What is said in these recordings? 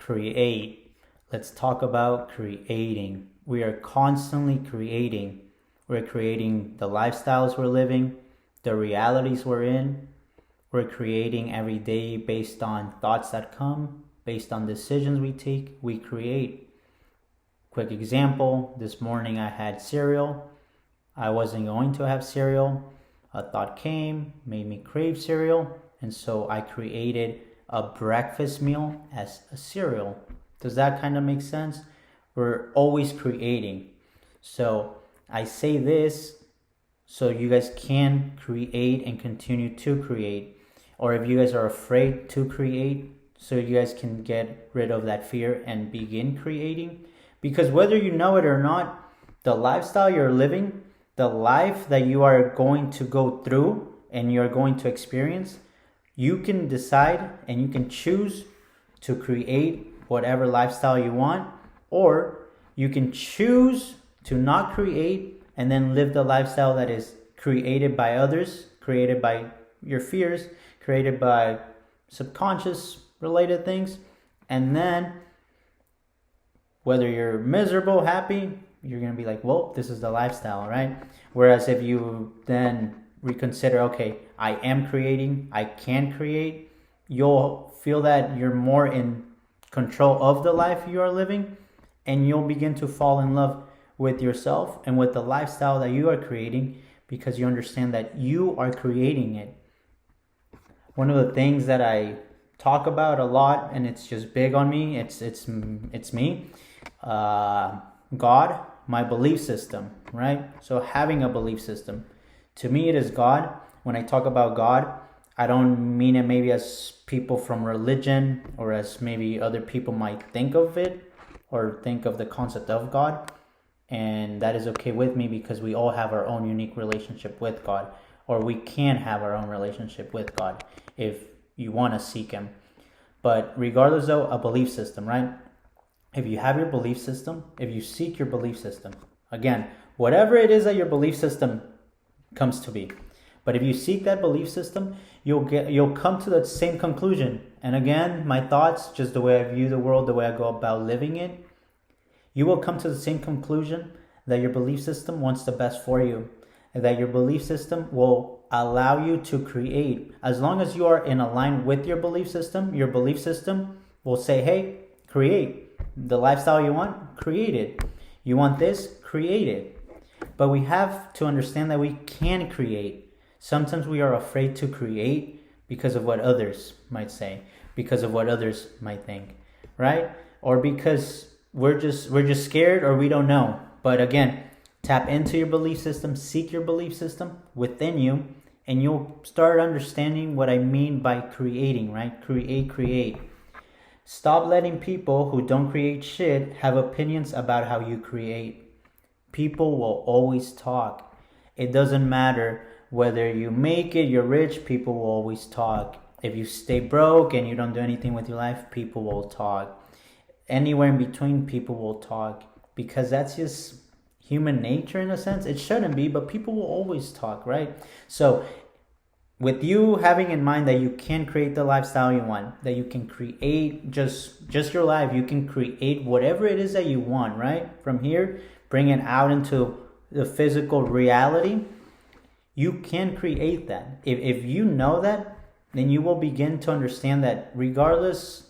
create. Let's talk about creating. We are constantly creating. We're creating the lifestyles we're living, the realities we're in. We're creating every day based on thoughts that come, based on decisions we take. We create. Quick example, this morning I had cereal. I wasn't going to have cereal. A thought came, made me crave cereal, and so I created a breakfast meal as a cereal. Does that kind of make sense? We're always creating. So I say this so you guys can create and continue to create. Or if you guys are afraid to create, so you guys can get rid of that fear and begin creating. Because whether you know it or not, the lifestyle you're living, the life that you are going to go through and you're going to experience, you can decide and you can choose to create whatever lifestyle you want, or you can choose to not create and then live the lifestyle that is created by others, created by your fears, created by subconscious related things. And then whether you're miserable, happy, you're going to be like, well, this is the lifestyle, right? Whereas if you then reconsider, okay, I am creating, I can create, you'll feel that you're more in control of the life you are living, and you'll begin to fall in love with yourself and with the lifestyle that you are creating, because you understand that you are creating it. One of the things that I talk about a lot, and it's just big on me, it's me, God, my belief system, right? So having a belief system, to me it is God. When I talk about God, I don't mean it maybe as people from religion or as maybe other people might think of it or think of the concept of God. And that is okay with me, because we all have our own unique relationship with God, or we can have our own relationship with God if you want to seek Him. But regardless though, a belief system, right? If you have your belief system, if you seek your belief system, again, whatever it is that your belief system comes to be, but if you seek that belief system, you'll come to that same conclusion. And again, my thoughts, just the way I view the world, the way I go about living it, you will come to the same conclusion that your belief system wants the best for you, and that your belief system will allow you to create. As long as you are in line with your belief system will say, hey, create. The lifestyle you want, create it. You want this, create it. But we have to understand that we can create. Sometimes we are afraid to create because of what others might say, because of what others might think, right? Or because we're just scared, or we don't know. But again, tap into your belief system, seek your belief system within you, and you'll start understanding what I mean by creating, right? Create. Stop letting people who don't create shit have opinions about how you create. People will always talk. It doesn't matter whether you make it, you're rich, people will always talk. If you stay broke and you don't do anything with your life, people will talk. Anywhere in between, people will talk, because that's just human nature in a sense. It shouldn't be, but people will always talk, right? So with you having in mind that you can create the lifestyle you want, that you can create just your life, you can create whatever it is that you want, right? From here, bring it out into the physical reality. You can create that. If you know that, then you will begin to understand that regardless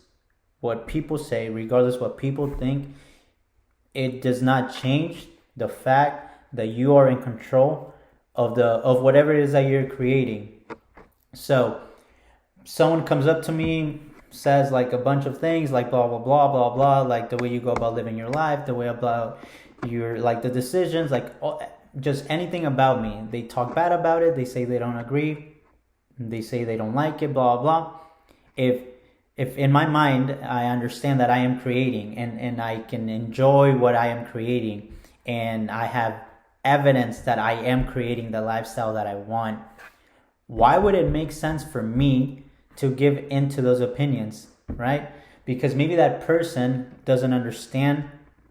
what people say, regardless what people think, it does not change the fact that you are in control of whatever it is that you're creating. So someone comes up to me, says like a bunch of things, like blah blah blah blah blah, like the way you go about living your life, the way about your, like the decisions, like just anything about me. They talk bad about it, they say they don't agree, they say they don't like it, blah blah. If in my mind I understand that I am creating, and I can enjoy what I am creating, and I have evidence that I am creating the lifestyle that I want, why would it make sense for me to give into those opinions, right? Because maybe that person doesn't understand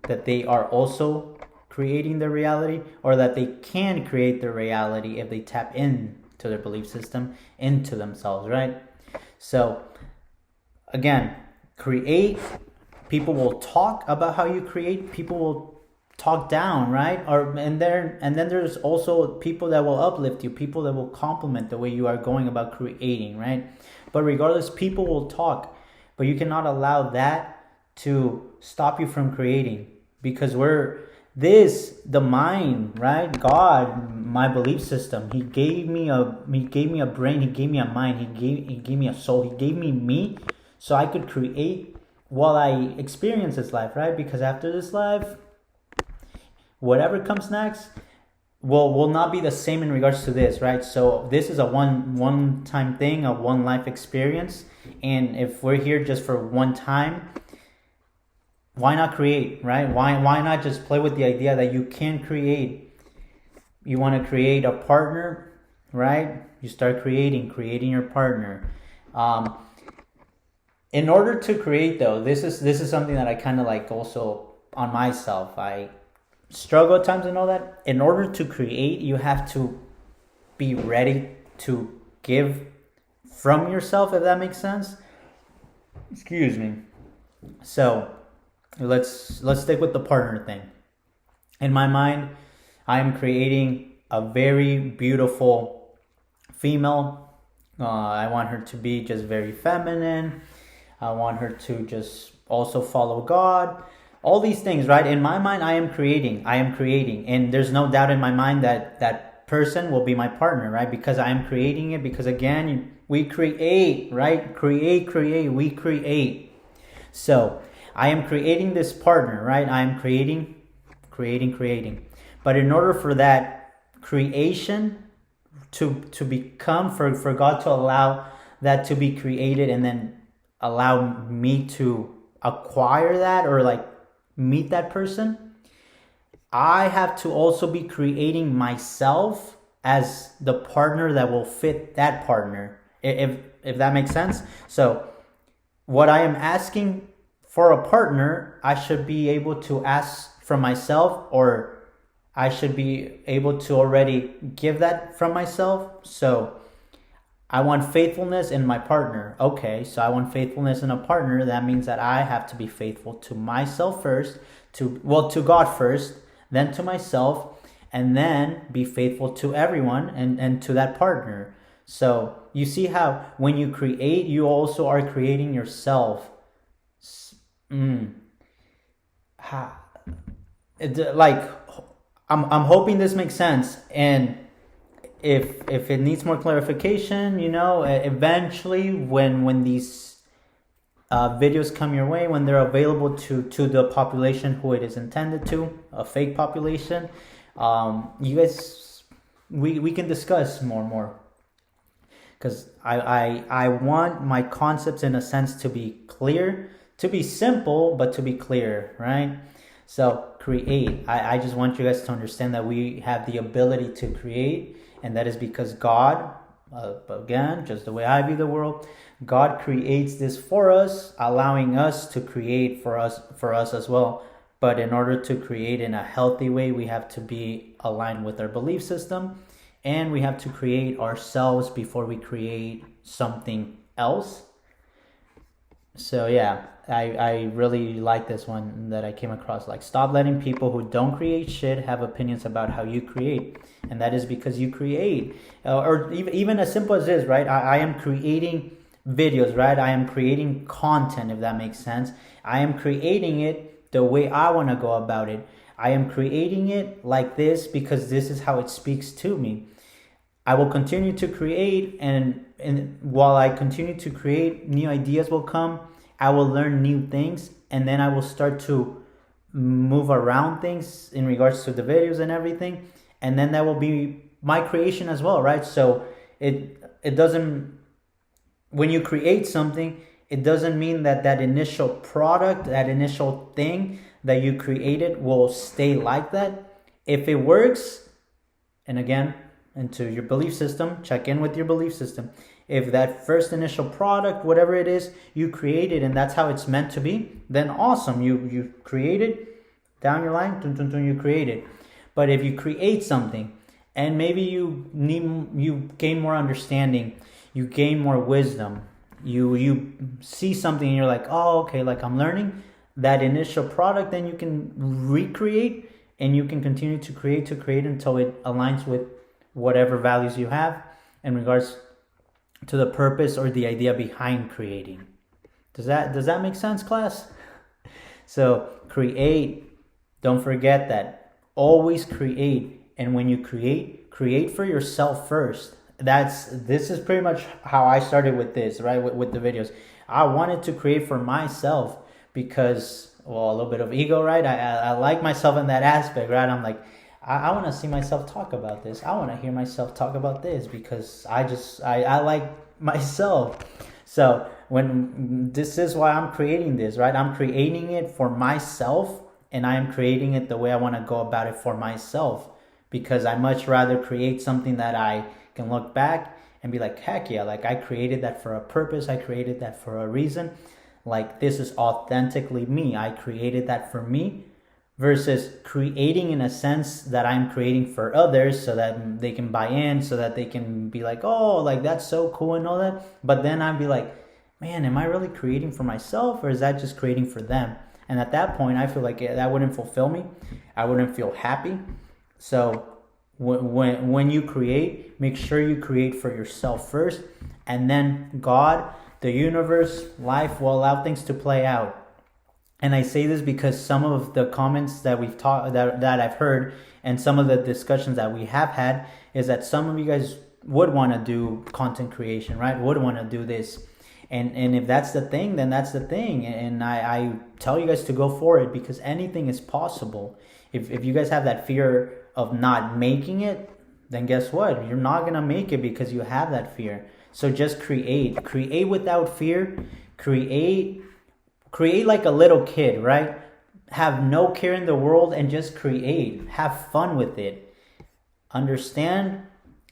that they are also creating the reality, or that they can create the reality if they tap into their belief system, into themselves, right? So again, create people will talk about how you create, people will talk down, right? And then there's also people that will uplift you, people that will compliment the way you are going about creating, right? But regardless, people will talk, but you cannot allow that to stop you from creating, because the mind, right? God, my belief system, he gave me a brain, he gave me a mind, he gave me a soul, he gave me so I could create while I experience this life, right? Because after this life, whatever comes next will not be the same in regards to this, right? So this is a one time thing, a one life experience, and if we're here just for one time, why not create, right? Why not just play with the idea that you can create? You want to create a partner, right? You start creating your partner. In order to create, though, this is something that I kind of like also on myself. I struggle at times and all that. In order to create, you have to be ready to give from yourself, if that makes sense. Excuse me. So let's stick with the partner thing. In my mind, I am creating a very beautiful female. I want her to be just very feminine. I want her to just also follow God. All these things, right? In my mind, I am creating. And there's no doubt in my mind that that person will be my partner, right? Because I am creating it. Because again, we create, right? We create. So I am creating this partner, right? I am creating. But in order for that creation to become, for God to allow that to be created and then allow me to acquire that or like meet that person, I have to also be creating myself as the partner that will fit that partner, if that makes sense. So what I am asking for a partner, I should be able to ask from myself, or I should be able to already give that from myself. So I want faithfulness in my partner. Okay, so I want faithfulness in a partner. That means that I have to be faithful to myself first, to God first, then to myself, and then be faithful to everyone and to that partner. So you see how when you create, you also are creating yourself. Like, I'm hoping this makes sense, and if it needs more clarification, eventually when these videos come your way, when they're available to the population who it is intended to, a fake population, you guys, we can discuss more, because I want my concepts in a sense to be clear, to be simple, but to be clear, right? So create. I just want you guys to understand that we have the ability to create, and that is because God, again, just the way I view the world, God creates this for us, allowing us to create for us as well. But in order to create in a healthy way, we have to be aligned with our belief system, and we have to create ourselves before we create something else. So yeah, I really like this one that I came across. Like, stop letting people who don't create shit have opinions about how you create. And that is because you create. Or even as simple as this, right? I am creating videos, right? I am creating content, if that makes sense. I am creating it the way I want to go about it. I am creating it like this because this is how it speaks to me. I will continue to create, and while I continue to create, new ideas will come. I will learn new things, and then I will start to move around things in regards to the videos and everything, and then that will be my creation as well, right? So it doesn't, when you create something, it doesn't mean that initial product, that initial thing that you created will stay like that. If it works, and again, into your belief system, check in with your belief system. If that first initial product, whatever it is, you created and that's how it's meant to be, then awesome. You created, down your line, you created. But if you create something and maybe you gain more understanding, you gain more wisdom, you see something and you're like, oh, okay, like I'm learning, that initial product, then you can recreate, and you can continue to create until it aligns with whatever values you have in regards to the purpose or the idea behind creating. Does that make sense, class? So create. Don't forget that. Always create. And when you create for yourself first. This is pretty much how I started with this, right? With the videos. I wanted to create for myself because, well, a little bit of ego, right? I like myself in that aspect, right? I'm like, I want to see myself talk about this. I want to hear myself talk about this because I like myself. So this is why I'm creating this, right? I'm creating it for myself, and I am creating it the way I want to go about it for myself, because I much rather create something that I can look back and be like, heck yeah, like I created that for a purpose. I created that for a reason. Like, this is authentically me. I created that for me, versus creating in a sense that I'm creating for others so that they can buy in, so that they can be like, oh, like that's so cool and all that. But then I'd be like, man, am I really creating for myself, or is that just creating for them? And at that point, I feel like that wouldn't fulfill me. I wouldn't feel happy. So when you create, make sure you create for yourself first, and then God, the universe, life will allow things to play out. And I say this because some of the comments that we've talked that I've heard, and some of the discussions that we have had, is that some of you guys would want to do content creation, right? Would want to do this. And if that's the thing, then that's the thing. And I tell you guys to go for it, because anything is possible. If you guys have that fear of not making it, then guess what? You're not going to make it because you have that fear. So just create. Create without fear. Create like a little kid, right? Have no care in the world and just create. Have fun with it. Understand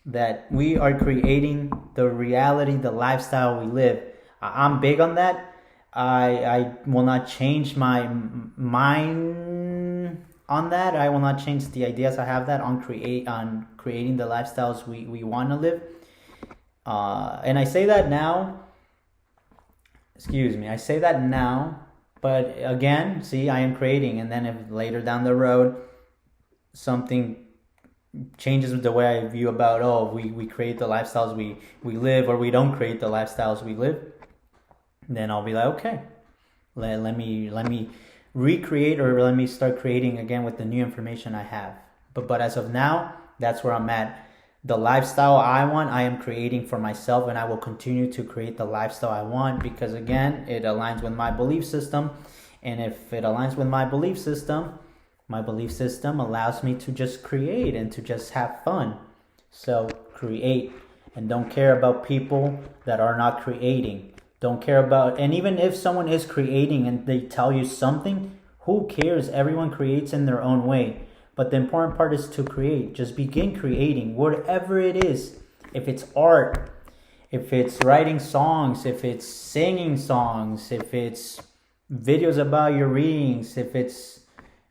that we are creating the reality, the lifestyle we live. I'm big on that. I will not change my mind on that. I will not change the ideas I have that on creating the lifestyles we want to live. And I say that now. I say that now, but again, see, I am creating, and then if later down the road something changes the way I view about, we create the lifestyles we live, or we don't create the lifestyles we live, then I'll be like, okay, let me recreate, or let me start creating again with the new information I have. But as of now, that's where I'm at. The lifestyle I want, I am creating for myself, and I will continue to create the lifestyle I want, because again, it aligns with my belief system. And if it aligns with my belief system allows me to just create and to just have fun. So create, and don't care about people that are not creating. Don't care about, and even if someone is creating and they tell you something, who cares? Everyone creates in their own way. But the important part is to create. Just begin creating, whatever it is. If it's art, if it's writing songs, if it's singing songs, if it's videos about your readings, if it's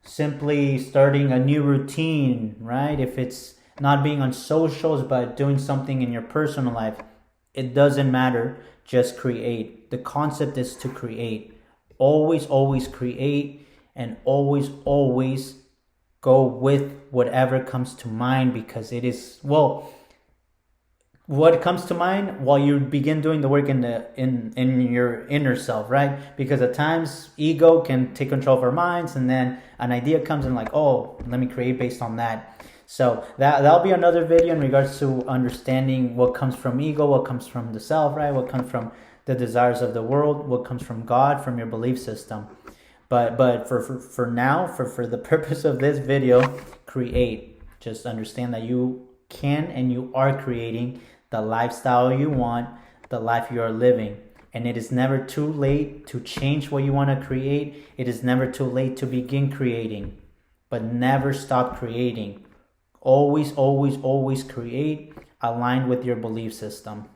simply starting a new routine, right? If it's not being on socials but doing something in your personal life, it doesn't matter. Just create. The concept is to create. Always, always create, and always, always go with whatever comes to mind, because it is, what comes to mind while you begin doing the work in your inner self, right? Because at times ego can take control of our minds, and then an idea comes and like, let me create based on that. So that'll be another video in regards to understanding what comes from ego, what comes from the self, right? What comes from the desires of the world, what comes from God, from your belief system. But for now, for the purpose of this video, create. Just understand that you can and you are creating the lifestyle you want, the life you are living. And it is never too late to change what you want to create. It is never too late to begin creating. But never stop creating. Always, always, always create aligned with your belief system.